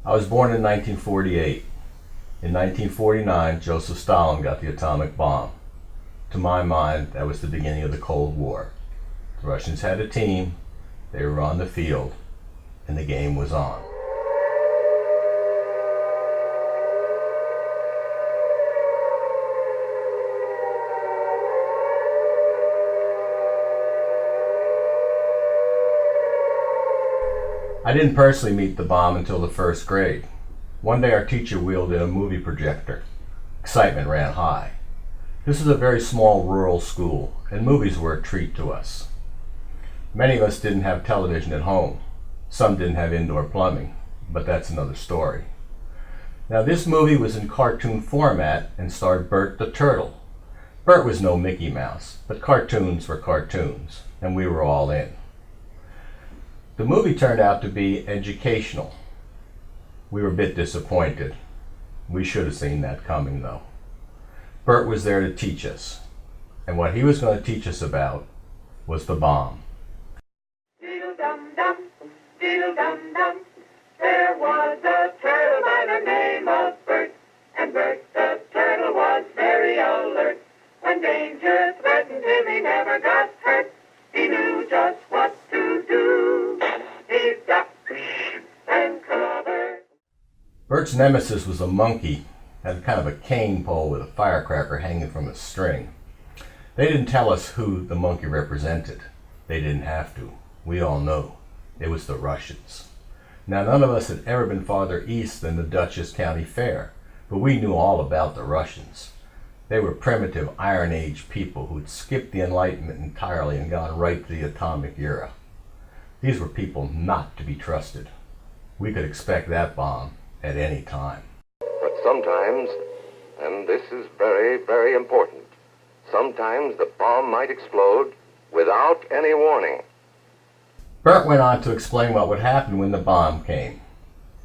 I was born in 1948. In 1949, Joseph Stalin got the atomic bomb. To my mind, that was the beginning of the Cold War. The Russians had a team, they were on the field, and the game was on. I didn't personally meet the bomb until the first grade. One day our teacher wheeled in a movie projector. Excitement ran high. This was a very small rural school, and movies were a treat to us. Many of us didn't have television at home. Some didn't have indoor plumbing, but that's another story. Now this movie was in cartoon format and starred Bert the Turtle. Bert was no Mickey Mouse, but cartoons were cartoons, and we were all in. The movie turned out to be educational. We were a bit disappointed. We should have seen that coming, though. Bert was there to teach us, and what he was going to teach us about was the bomb. Diddle-dum-dum, diddle-dum-dum, there was a turtle by the name of Bert, and Bert the turtle was very alert. When danger threatened him, he never got hurt. He knew just what to do. He ducked and covered. Bert's nemesis was a monkey, had kind of a cane pole with a firecracker hanging from a string. They didn't tell us who the monkey represented. They didn't have to. We all know. It was the Russians. Now, none of us had ever been farther east than the Dutchess County Fair, but we knew all about the Russians. They were primitive Iron Age people who'd skipped the Enlightenment entirely and gone right to the atomic era. These were people not to be trusted. We could expect that bomb at any time. But sometimes, and this is very, very important, sometimes the bomb might explode without any warning. Bert went on to explain what would happen when the bomb came.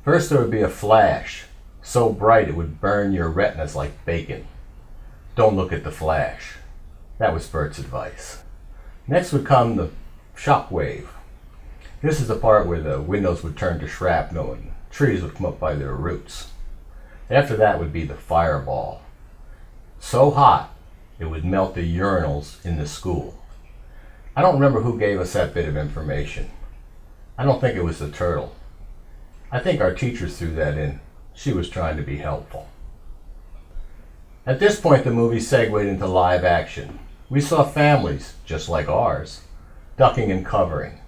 First, there would be a flash, so bright it would burn your retinas like bacon. Don't look at the flash. That was Bert's advice. Next would come the shock wave. This is the part where the windows would turn to shrapnel and trees would come up by their roots. After that would be the fireball. So hot, it would melt the urinals in the school. I don't remember who gave us that bit of information. I don't think it was the turtle. I think our teacher threw that in. She was trying to be helpful. At this point, the movie segued into live action. We saw families, just like ours, ducking and covering.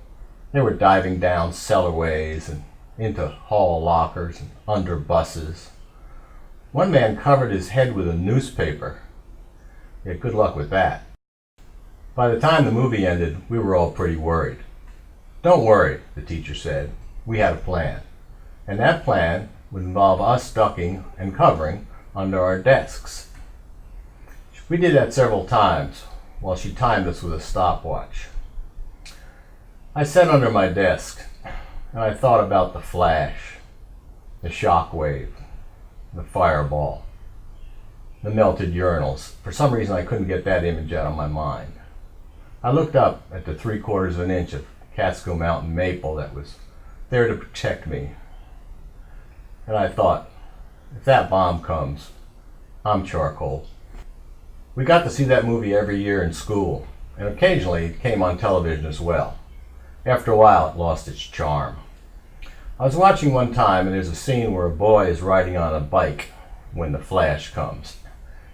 They were diving down cellarways and into hall lockers and under buses. One man covered his head with a newspaper. Yeah, good luck with that. By the time the movie ended, we were all pretty worried. Don't worry, the teacher said. We had a plan. And that plan would involve us ducking and covering under our desks. We did that several times while she timed us with a stopwatch. I sat under my desk and I thought about the flash, the shock wave, the fireball, the melted urinals. For some reason I couldn't get that image out of my mind. I looked up at the 3/4 of an inch of Catskill Mountain maple that was there to protect me. And I thought, if that bomb comes, I'm charcoal. We got to see that movie every year in school, and occasionally it came on television as well. After a while, it lost its charm. I was watching one time, and there's a scene where a boy is riding on a bike when the flash comes.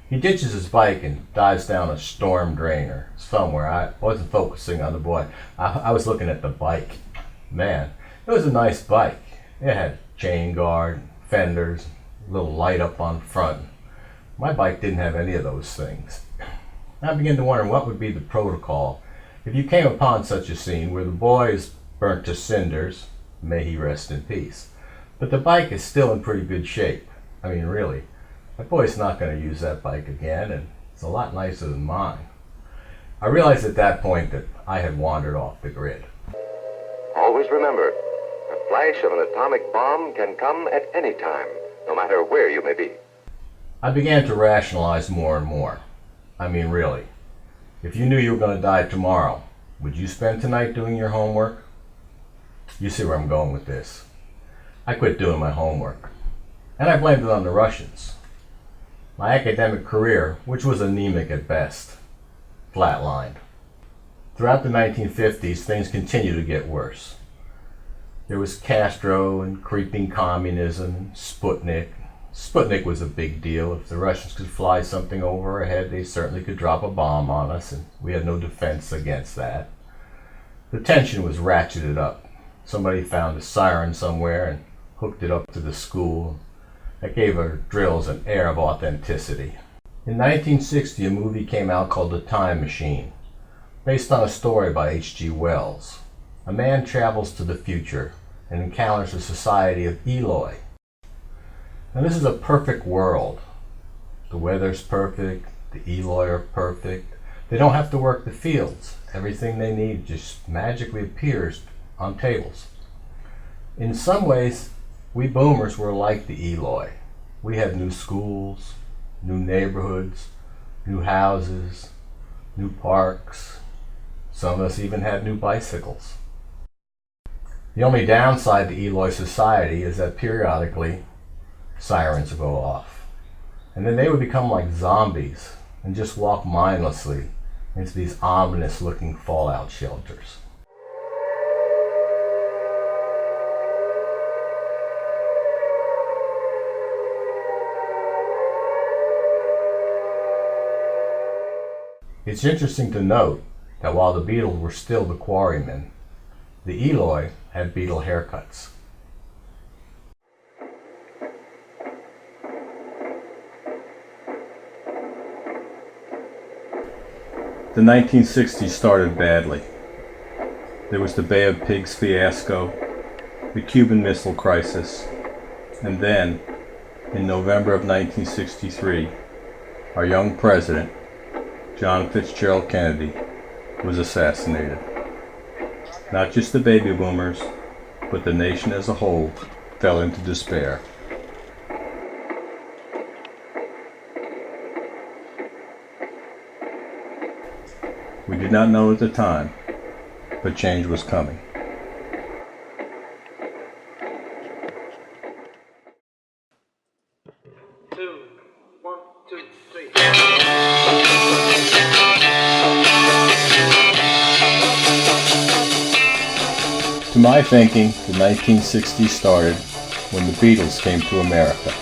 He ditches his bike and dives down a storm drain or somewhere. I wasn't focusing on the boy. I was looking at the bike. Man, it was a nice bike. It had chain guard, fenders, a little light up on front. My bike didn't have any of those things. I began to wonder what would be the protocol if you came upon such a scene where the boy is burnt to cinders, may he rest in peace, but the bike is still in pretty good shape. I mean, really, that boy's not going to use that bike again, and it's a lot nicer than mine. I realized at that point that I had wandered off the grid. Always remember, the flash of an atomic bomb can come at any time, no matter where you may be. I began to rationalize more and more. I mean, really, if you knew you were going to die tomorrow, would you spend tonight doing your homework? You see where I'm going with this. I quit doing my homework. And I blamed it on the Russians. My academic career, which was anemic at best, flatlined. Throughout the 1950s, things continued to get worse. There was Castro and creeping communism and Sputnik. Sputnik was a big deal. If the Russians could fly something over our head, they certainly could drop a bomb on us, and we had no defense against that. The tension was ratcheted up. Somebody found a siren somewhere and hooked it up to the school. That gave our drills an air of authenticity. In 1960, a movie came out called The Time Machine, based on a story by H.G. Wells. A man travels to the future and encounters a society of Eloi. Now this is a perfect world. The weather's perfect, the Eloi are perfect. They don't have to work the fields. Everything they need just magically appears on tables. In some ways, we boomers were like the Eloi. We had new schools, new neighborhoods, new houses, new parks. Some of us even had new bicycles. The only downside to Eloi society is that periodically sirens would go off. And then they would become like zombies and just walk mindlessly into these ominous looking fallout shelters. It's interesting to note that while the Beatles were still the Quarrymen, the Eloi had Beatle haircuts. The 1960s started badly. There was the Bay of Pigs fiasco, the Cuban Missile Crisis, and then, in November of 1963, our young president, John Fitzgerald Kennedy, was assassinated. Not just the baby boomers, but the nation as a whole fell into despair. We did not know at the time, but change was coming. Two, one, two, three. To my thinking, the 1960s started when the Beatles came to America.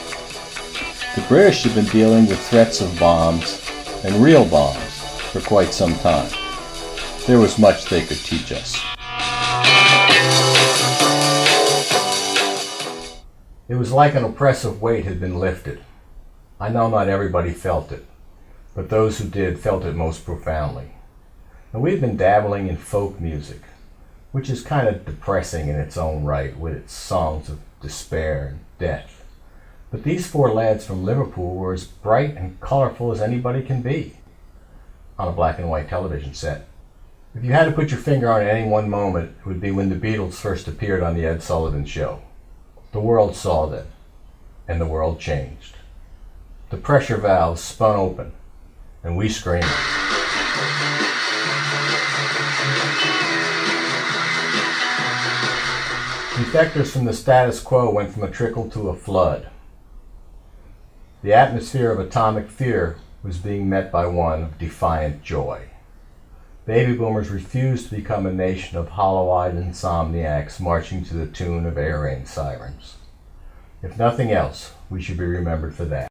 The British had been dealing with threats of bombs, and real bombs, for quite some time. There was much they could teach us. It was like an oppressive weight had been lifted. I know not everybody felt it, but those who did felt it most profoundly. And we had been dabbling in folk music, which is kind of depressing in its own right, with its songs of despair and death. But these four lads from Liverpool were as bright and colorful as anybody can be on a black and white television set. If you had to put your finger on any one moment, it would be when the Beatles first appeared on the Ed Sullivan Show. The world saw them, and the world changed. The pressure valves spun open, and we screamed. Defectors from the status quo went from a trickle to a flood. The atmosphere of atomic fear was being met by one of defiant joy. Baby boomers refused to become a nation of hollow-eyed insomniacs marching to the tune of air raid sirens. If nothing else, we should be remembered for that.